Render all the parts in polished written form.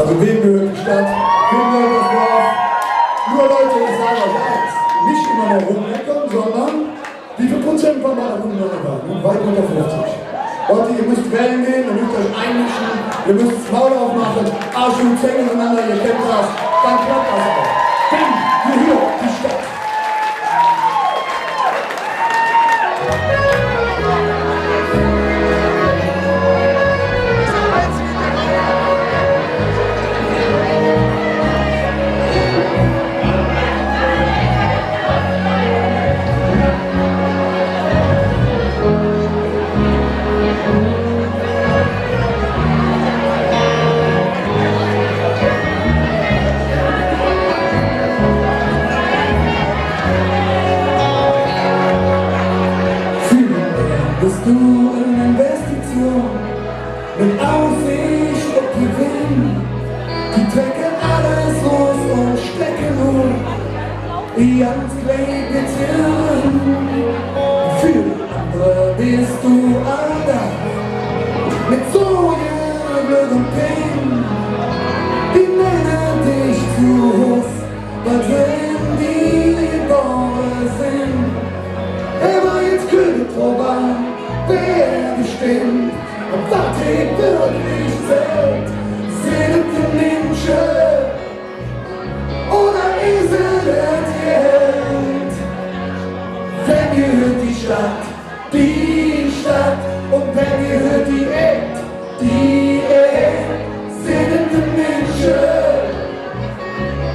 Also wem gehört die Stadt, wem gehört das Dorf? Nur Leute, ich sage euch eins, nicht immer nur rummeckern, sondern wie viel Prozent von meiner Kommune waren? Weit unter 50. Leute, ihr müsst wählen gehen, ihr müsst euch einmischen, ihr müsst das Maul aufmachen, Arsch und Zähne miteinander, ihr kennt das, dann klappt das auch. Denn hier, die Stadt. Bist du in Investition, mit Aussicht auf Gewinn? Die trecken alles los und stecken nur wie ans Kleebezirn. Für andere bist du anders, mit so Glück und Pain. Die nennen dich zu Hof, weil wenn die Bauern sind. Aber jetzt könnte vorbei, wer bestimmt, und was ich wirklich zählt, sind die Menschen, oder ist es Geld? Wenn gehört die Stadt, und wenn gehört die Erd, sind die Menschen,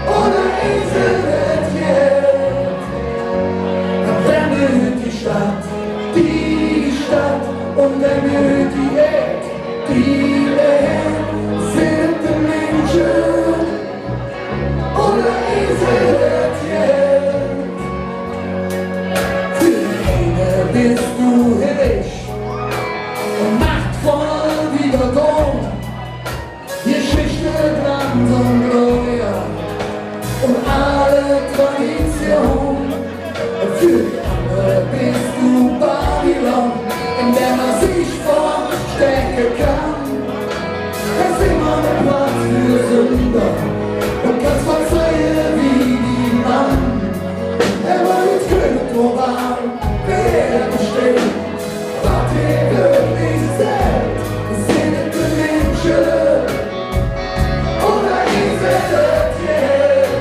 oder ist es Geld? Die Stadt, und dann gehört die Erd, sind die Menschen, oder ist es Geld? Für die eine bist du herrlich und machtvoll wie der Dom, Geschichte, Glanz und Gloria und alle Tradition. Für die andere bist du Babylon, in der man sich verstecken kann. Es ist immer ein Platz für Sünder und kannst verzeihen wie die Mann. Aber jetzt könnte vorbei, wer bestimmt, was ihr wirklich seid, sind die Menschen, oder ist es Geld?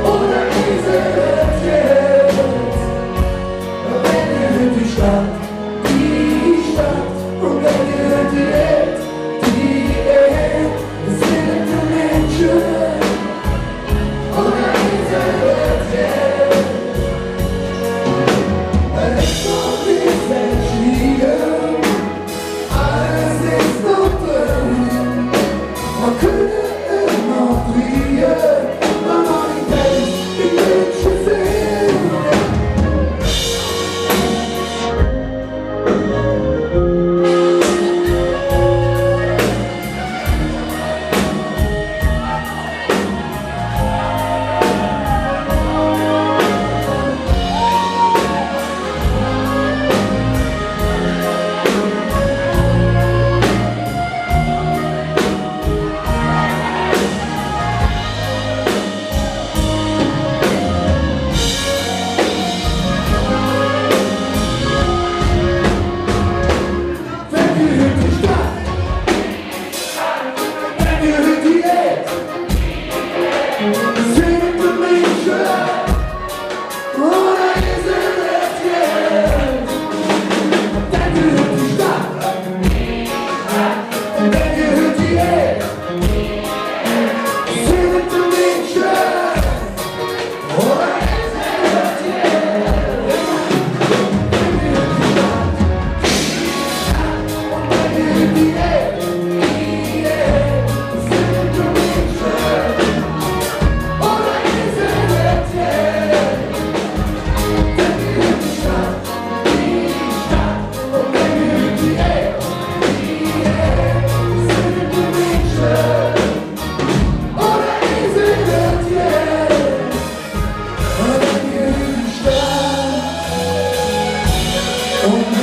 Oder ist es Geld? und